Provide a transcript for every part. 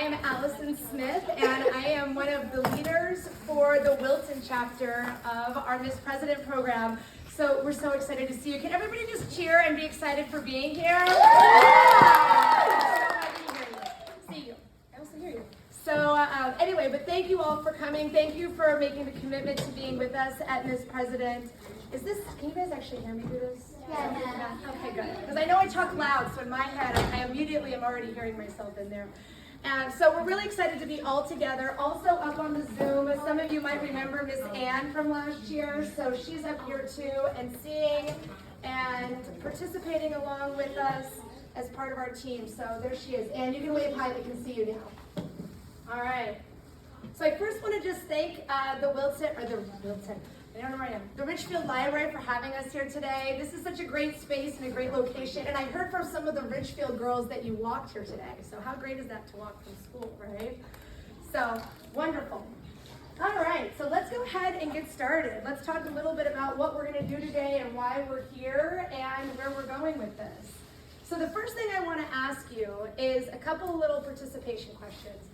am Alison Smith, and I am one of the leaders for the Wilton chapter of our Miss President program. So we're so excited to see you. Can everybody just cheer and be excited for being here? I'm so happy to hear you. See you. I also hear you. So anyway, but thank you all for coming. Thank you for making the commitment to being with us at Miss President. Can you guys actually hear me through this? Yeah. Okay, good. Because I know I talk loud, so in my head, I immediately am already hearing myself in there. And so we're really excited to be all together. Also up on the Zoom, some of you might remember Miss Ann from last year. So she's up here too and seeing and participating along with us as part of our team. So there she is. Ann, you can wave hi, we can see you now. All right. So I first want to just thank the Ridgefield Library for having us here today. This is such a great space and a great location. And I heard from some of the Ridgefield girls that you walked here today. So how great is that to walk from school, right? So wonderful. All right, so let's go ahead and get started. Let's talk a little bit about what we're going to do today and why we're here and where we're going with this. So the first thing I want to ask you is a couple of little participation questions.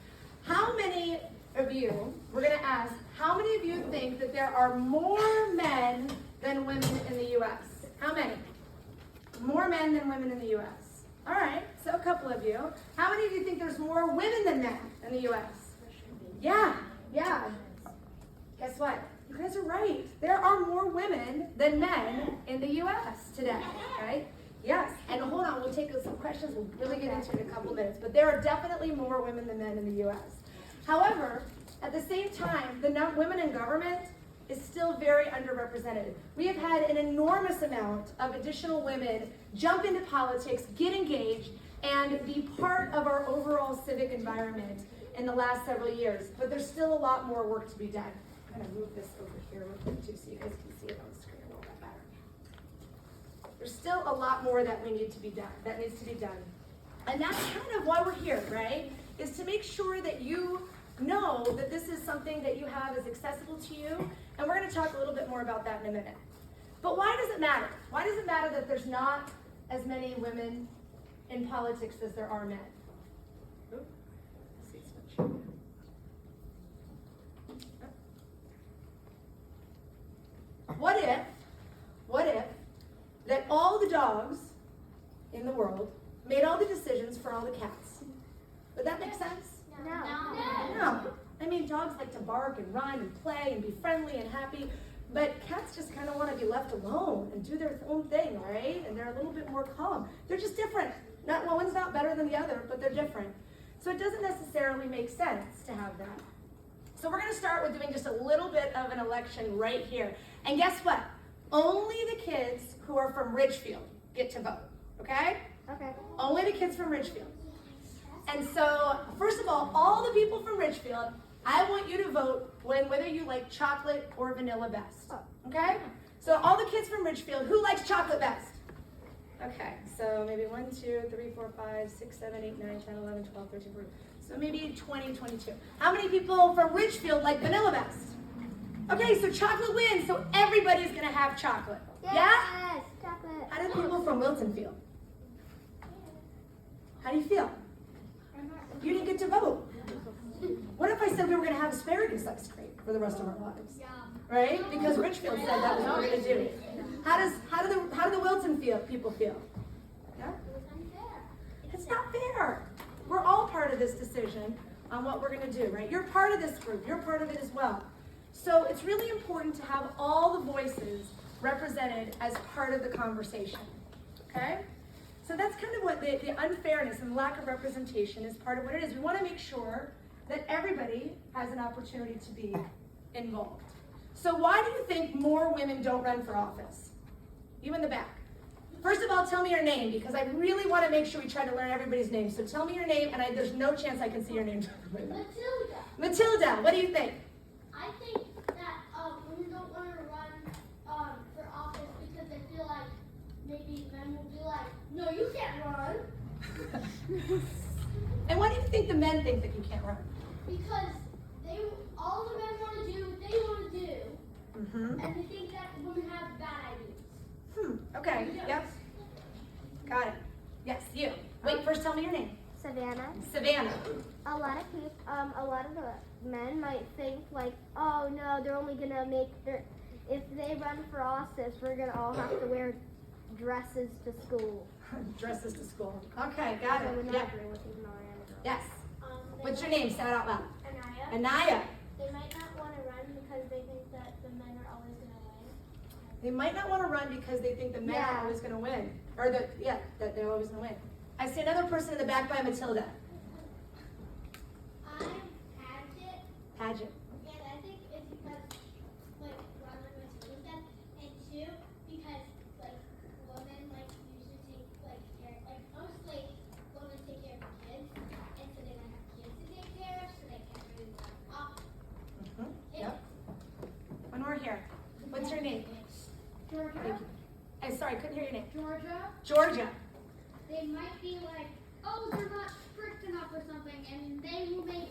How many of you, we're going to ask, how many of you think that there are more men than women in the U.S.? How many? More men than women in the U.S. All right, so a couple of you. How many of you think there's more women than men in the U.S.? Yeah. Guess what? You guys are right. There are more women than men in the U.S. today, right? Yes, and hold on, we'll take some questions, we'll really get into it in a couple minutes, but there are definitely more women than men in the U.S. However, at the same time, the women in government is still very underrepresented. We have had an enormous amount of additional women jump into politics, get engaged, and be part of our overall civic environment in the last several years, but there's still a lot more work to be done. I'm going to move this over here real quick too so you guys can see it on the screen a little bit better. There's still a lot more that needs to be done. And that's kind of why we're here, right? Is to make sure that you know that this is something that you have is accessible to you. And we're going to talk a little bit more about that in a minute. But why does it matter? Why does it matter that there's not as many women in politics as there are men? Ooh, let's see, switch. What if that all the dogs in the world made all the decisions for all the cats? Would that make sense? No. I mean, dogs like to bark and run and play and be friendly and happy, but cats just kind of want to be left alone and do their own thing, right? And they're a little bit more calm. They're just different. One's not better than the other, but they're different. So it doesn't necessarily make sense to have that. So we're going to start with doing just a little bit of an election right here. And guess what? Only the kids who are from Ridgefield get to vote, okay? Okay. Only the kids from Ridgefield. And so, first of all the people from Ridgefield, I want you to vote whether you like chocolate or vanilla best, okay? So all the kids from Ridgefield, who likes chocolate best? Okay, so maybe 1, 2, 3, 4, 5, 6, 7, 8, 9, 10, 11, 12, 13, 14. So maybe 20, 22. How many people from Ridgefield like vanilla best? Okay, so chocolate wins, so everybody's gonna have chocolate. Yes, Yeah? chocolate. How do people from Wilton feel? How do you feel? You didn't get to vote. What if I said we were gonna have asparagus ice cream for the rest of our lives? Right? Because Ridgefield said that was what we're gonna do. How do the Wilton people feel? Yeah? It's not fair. We're all part of this decision on what we're gonna do, right? You're part of this group, you're part of it as well. So it's really important to have all the voices represented as part of the conversation, okay? So that's kind of what the unfairness and lack of representation is part of what it is. We want to make sure that everybody has an opportunity to be involved. So why do you think more women don't run for office? You in the back. First of all, tell me your name, because I really want to make sure we try to learn everybody's name. So tell me your name, and there's no chance I can see your name. Matilda, what do you think? I think that women don't want to run for office because they feel like maybe men will be like, no, you can't run. And why do you think the men think that you can't run? Because all the men want to do what they want to do, and they think that women have bad ideas. Okay, yep. Got it. Yes, you. Wait, first tell me your name. Savannah. Savannah. A lot of people, a lot of the men might think like, oh no, they're only gonna if they run for office, we're gonna all have to wear dresses to school. Dresses to school. Okay, got I would it. not Yeah. agree with even though I am a girl. Yes. They What's your might- name? Say it out loud. Anaya. Anaya. They might not want to run because they think that the men are always going to win. They might not want to run because they think the men are always going to win. Or that they're always going to win. I see another person in the back by Matilda. I'm Paget, Paget. and I think it's because, like, one of my schools said, and two, because, like, women, like, usually take, like, care, like, mostly women take care of their kids, and so they don't have kids to take care of, so they can't really run off. Yep. One more here. What's your name? Georgia? I'm sorry, couldn't hear your name. Georgia? Georgia. They might be like, oh, they're not strict enough or something, and they will make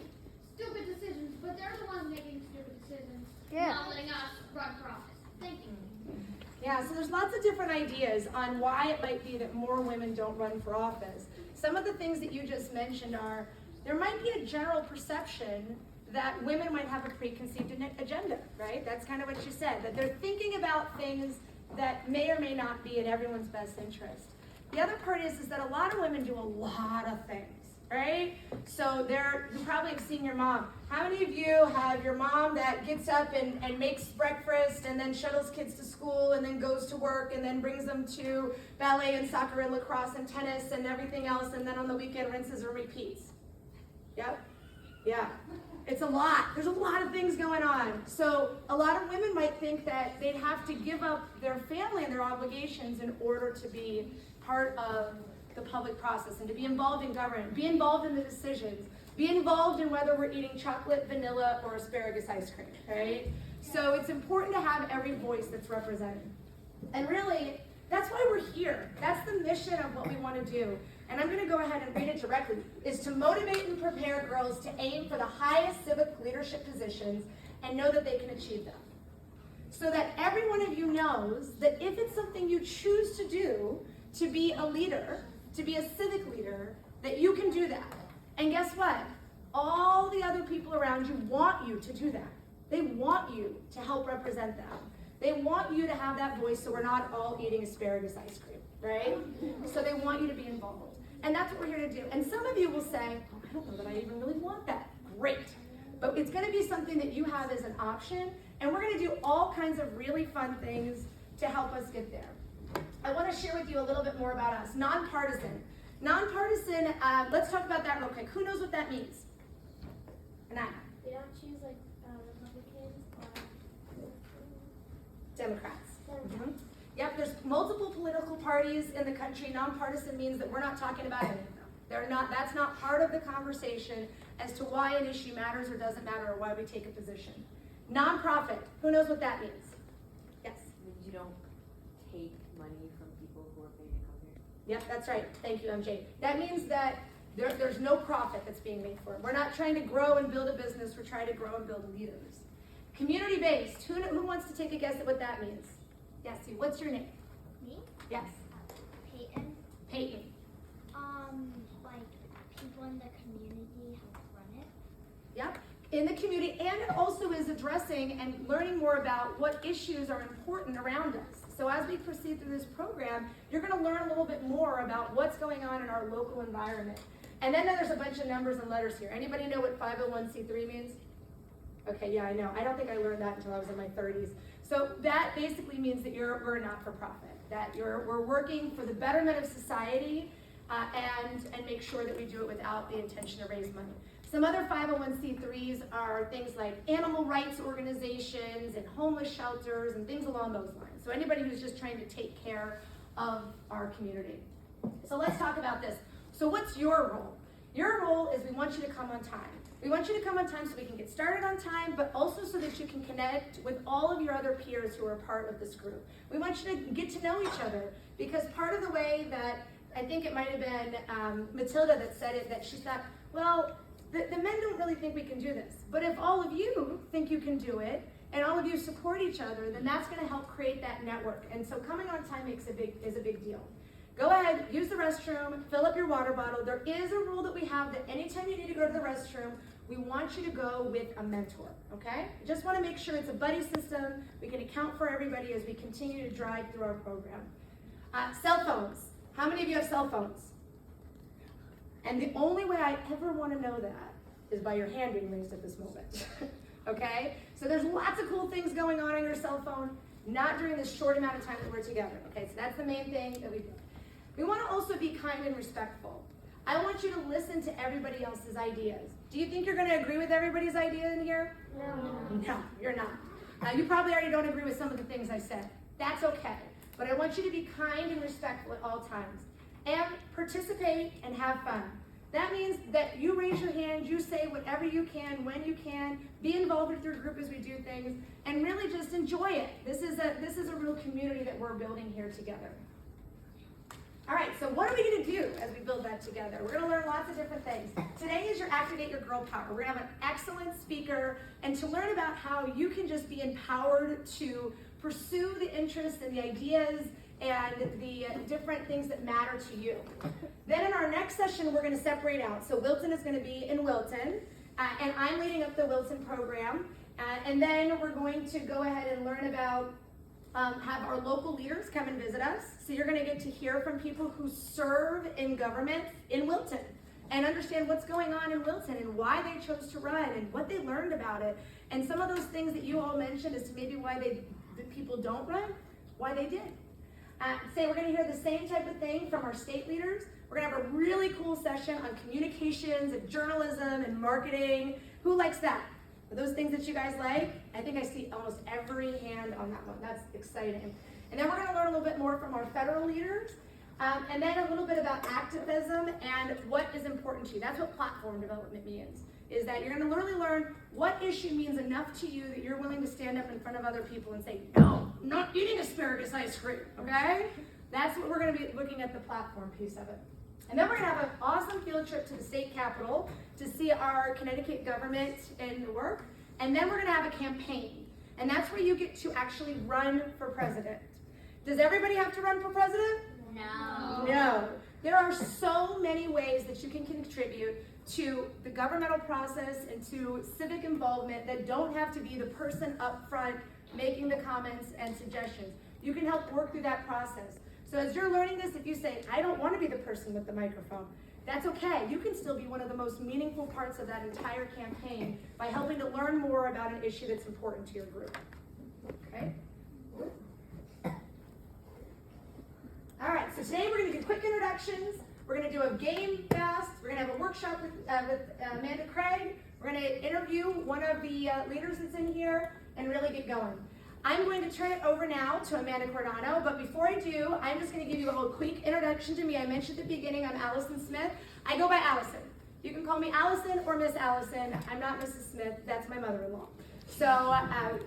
stupid decisions, but they're the ones making stupid decisions, not letting us run for office. Thank you. Yeah, so there's lots of different ideas on why it might be that more women don't run for office. Some of the things that you just mentioned are, there might be a general perception that women might have a preconceived agenda, right? That's kind of what you said, that they're thinking about things that may or may not be in everyone's best interest. The other part is that a lot of women do a lot of things, right? So you probably have seen your mom. How many of you have your mom that gets up and makes breakfast and then shuttles kids to school and then goes to work and then brings them to ballet and soccer and lacrosse and tennis and everything else, and then on the weekend rinses and repeats? Yep. Yeah. It's a lot. There's a lot of things going on. So a lot of women might think that they'd have to give up their family and their obligations in order to be part of the public process and to be involved in government, be involved in the decisions, be involved in whether we're eating chocolate, vanilla, or asparagus ice cream, right? So it's important to have every voice that's represented. And really, that's why we're here. That's the mission of what we want to do. And I'm going to go ahead and read it directly, is to motivate and prepare girls to aim for the highest civic leadership positions and know that they can achieve them. So that every one of you knows that if it's something you choose to do, to be a leader, to be a civic leader, that you can do that. And guess what? All the other people around you want you to do that. They want you to help represent them. They want you to have that voice so we're not all eating asparagus ice cream, right? So they want you to be involved. And that's what we're here to do. And some of you will say, oh, I don't know that I even really want that. Great. But it's going to be something that you have as an option. And we're going to do all kinds of really fun things to help us get there. I want to share with you a little bit more about us. Nonpartisan. Nonpartisan, let's talk about that real quick. Who knows what that means? Anaya. They don't choose like Republicans or Democrats. Mm-hmm. Yep, there's multiple political parties in the country. Nonpartisan means that we're not talking about any of them. That's not part of the conversation as to why an issue matters or doesn't matter or why we take a position. Nonprofit, who knows what that means? Yes? You don't take money from people who are paying to come here. Yep, that's right. Thank you, MJ. That means that there's no profit that's being made for it. We're not trying to grow and build a business. We're trying to grow and build leaders. Community-based, who wants to take a guess at what that means? Yes, what's your name? me? Yes. Peyton. Peyton. Like people in the community help run it. Yep. In the community, and it also is addressing and learning more about what issues are important around us. So as we proceed through this program, you're going to learn a little bit more about what's going on in our local environment. And then there's a bunch of numbers and letters here. Anybody know what 501c3 means? Okay, yeah, I know. I don't think I learned that until I was in my 30s. So that basically means that we're a not-for-profit, that we're working for the betterment of society and make sure that we do it without the intention to raise money. Some other 501c3s are things like animal rights organizations and homeless shelters and things along those lines. So anybody who's just trying to take care of our community. So let's talk about this. So what's your role? Your role is we want you to come on time. We want you to come on time so we can get started on time, but also so that you can connect with all of your other peers who are part of this group. We want you to get to know each other, because part of the way that, I think it might have been Matilda that said it, that she thought, well, the men don't really think we can do this. But if all of you think you can do it, and all of you support each other, then that's going to help create that network. And so coming on time is a big deal. Go ahead, use the restroom, fill up your water bottle. There is a rule that we have that anytime you need to go to the restroom, we want you to go with a mentor, okay? Just want to make sure it's a buddy system. We can account for everybody as we continue to drive through our program. Cell phones. How many of you have cell phones? And the only way I ever want to know that is by your hand being raised at this moment, okay? So there's lots of cool things going on your cell phone, not during this short amount of time that we're together, okay? So that's the main thing that we do. We want to also be kind and respectful. I want you to listen to everybody else's ideas. Do you think you're going to agree with everybody's idea in here? No. No, you're not. You probably already don't agree with some of the things I said. That's okay. But I want you to be kind and respectful at all times. And participate and have fun. That means that you raise your hand, you say whatever you can, when you can, be involved with your group as we do things, and really just enjoy it. This is a real community that we're building here together. All right, so what are we going to do as we build that together? We're going to learn lots of different things. Today is your Activate Your Girl Power. We're going to have an excellent speaker, and to learn about how you can just be empowered to pursue the interests and the ideas and the different things that matter to you. Then in our next session, we're going to separate out. So Wilton is going to be in Wilton, and I'm leading up the Wilton program. And then we're going to go ahead and learn about, have our local leaders come and visit us. So you're going to get to hear from people who serve in government in Wilton and understand what's going on in Wilton and why they chose to run and what they learned about it. And some of those things that you all mentioned as to maybe why the people don't run, why they did. We're going to hear the same type of thing from our state leaders. We're going to have a really cool session on communications and journalism and marketing. Who likes that? Are those things that you guys like? I think I see almost every hand on that one. That's exciting. And then we're going to learn a little bit more from our federal leaders, and then a little bit about activism and what is important to you. That's what platform development means, is that you're going to really learn what issue means enough to you that you're willing to stand up in front of other people and say, no, I'm not eating asparagus ice cream, okay? That's what we're going to be looking at, the platform piece of it. And then we're going to have an awesome field trip to the state capitol to see our Connecticut government in work. And then we're going to have a campaign. And that's where you get to actually run for president. Does everybody have to run for president? No. No. There are so many ways that you can contribute to the governmental process and to civic involvement that don't have to be the person up front making the comments and suggestions. You can help work through that process. So as you're learning this, if you say, I don't want to be the person with the microphone, that's okay. You can still be one of the most meaningful parts of that entire campaign by helping to learn more about an issue that's important to your group. Okay? All right, so today we're going to do quick introductions. We're going to do a game fast. We're going to have a workshop with Amanda Craig. We're going to interview one of the leaders that's in here and really get going. I'm going to turn it over now to Amanda Cordano, but before I do, I'm just going to give you a little quick introduction to me. I mentioned at the beginning, I'm Alison Smith. I go by Allison. You can call me Allison or Miss Allison. I'm not Mrs. Smith, that's my mother-in-law. So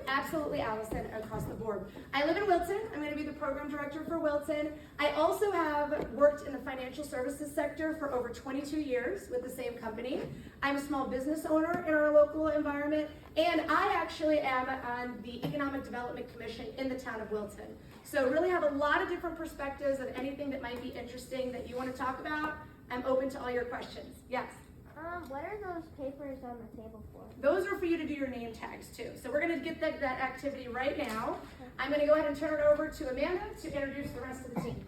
absolutely Allison across the board. I live in Wilton. I'm going to be the program director for Wilton. I also have worked in the financial services sector for over 22 years with the same company. I'm a small business owner in our local environment, and I actually am on the Economic Development Commission in the town of Wilton. So really have a lot of different perspectives of anything that might be interesting that you want to talk about. I'm open to all your questions. Yes? What are those papers on the table for? Those are for you to do your name tags too. So we're going to get that activity right now. I'm going to go ahead and turn it over to Amanda to introduce the rest of the team.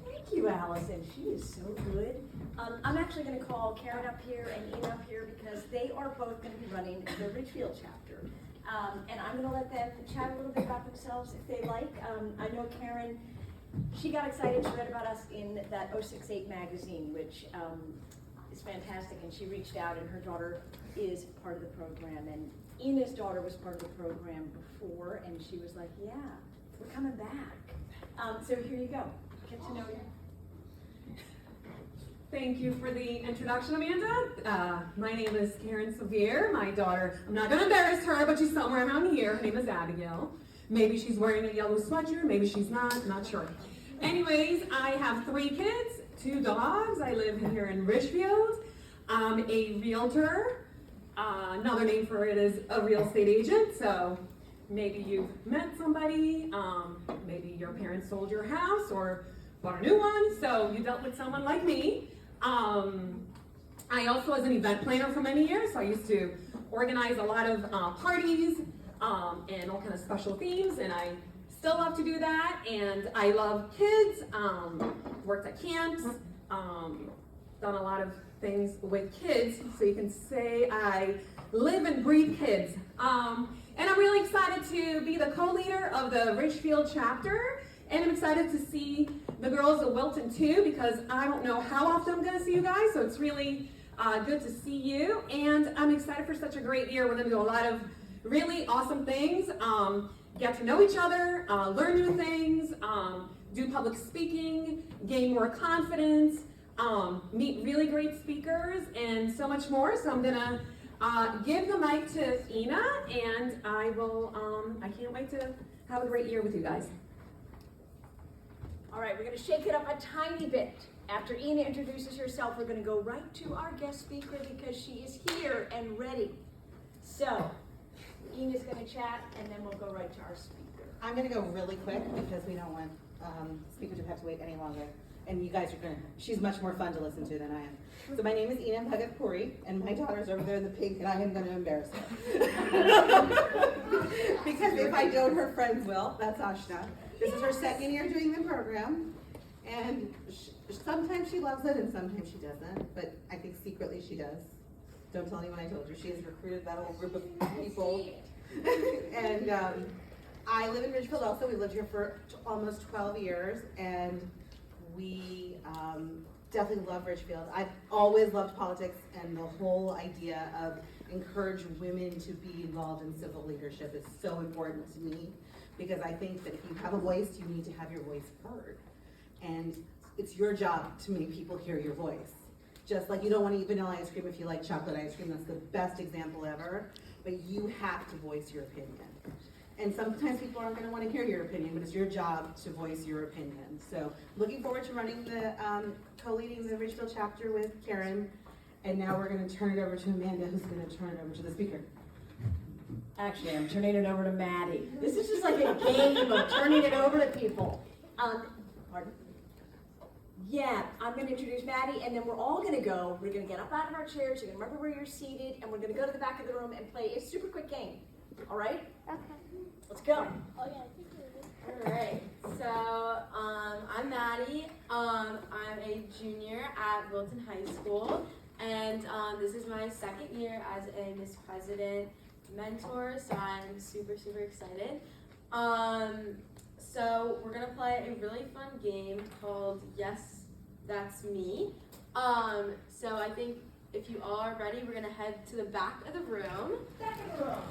Thank you, Allison. She is so good. I'm actually going to call Karen up here and Ena up here because they are both going to be running the Ridgefield chapter. And I'm going to let them chat a little bit about themselves if they like. I know Karen, she got excited. She read about us in that 068 magazine, which is fantastic, and she reached out, and her daughter is part of the program, and Ena's daughter was part of the program before, and she was like, yeah, we're coming back. So here you go. Get to know you. Thank you for the introduction, Amanda. My name is Karen Sevier. My daughter, I'm not going to embarrass her, but she's somewhere around here. Her name is Abigail. Maybe she's wearing a yellow sweatshirt, maybe she's not sure. Anyways, I have 3 kids. 2 dogs. I live here in Ridgefield. I'm a realtor. Another name for it is a real estate agent. So maybe you've met somebody, maybe your parents sold your house, or bought a new one, so you dealt with someone like me. I also was an event planner for many years, so I used to organize a lot of parties and all kind of special themes, and I still love to do that. And I love kids, worked at camps, done a lot of things with kids, so you can say I live and breathe kids. And I'm really excited to be the co-leader of the Ridgefield chapter, and I'm excited to see the girls of Wilton too, because I don't know how often I'm gonna see you guys, so it's really good to see you. And I'm excited for such a great year. We're gonna do a lot of really awesome things, get to know each other, learn new things, do public speaking, gain more confidence, meet really great speakers, and so much more. So I'm gonna give the mic to Ena, and I can't wait to have a great year with you guys. All right, we're going to shake it up a tiny bit. After Ena introduces herself, we're going to go right to our guest speaker because she is here and ready. So, Ena's going to chat, and then we'll go right to our speaker. I'm going to go really quick because we don't want speakers to have to wait any longer. And you guys are she's much more fun to listen to than I am. So my name is Ena Bhagat, and my daughter's over there in the pink, and I am going to embarrass her. Because if I don't, her friends will. That's Ashna. This is her second year doing the program, and sometimes she loves it and sometimes she doesn't, but I think secretly she does. Don't tell anyone I told you. She has recruited that whole group of people. And I live in Ridgefield also. We lived here for almost 12 years, and we definitely love Ridgefield. I've always loved politics and the whole idea of encourage women to be involved in civil leadership is so important to me, because I think that if you have a voice, you need to have your voice heard. And it's your job to make people hear your voice. Just like you don't want to eat vanilla ice cream if you like chocolate ice cream, that's the best example ever, but you have to voice your opinion. And sometimes people aren't going to want to hear your opinion, but it's your job to voice your opinion. So looking forward to running the, co-leading the Ridgefield chapter with Karen. And now we're going to turn it over to Amanda, who's going to turn it over to the speaker. Actually, I'm turning it over to Maddie. This is just like a game of turning it over to people. Pardon? Yeah, I'm going to introduce Maddie, and then we're all going to go. We're going to get up out of our chairs. You're going to remember where you're seated, and we're going to go to the back of the room and play a super quick game. All right? Okay. Let's go. Oh yeah, I think it is. Alright, so I'm Maddie. I'm a junior at Wilton High School, and this is my second year as a Miss President mentor, so I'm super excited. So we're gonna play a really fun game called Yes, That's Me. So I think if you all are ready, we're gonna head to the back of the room. Back of the room.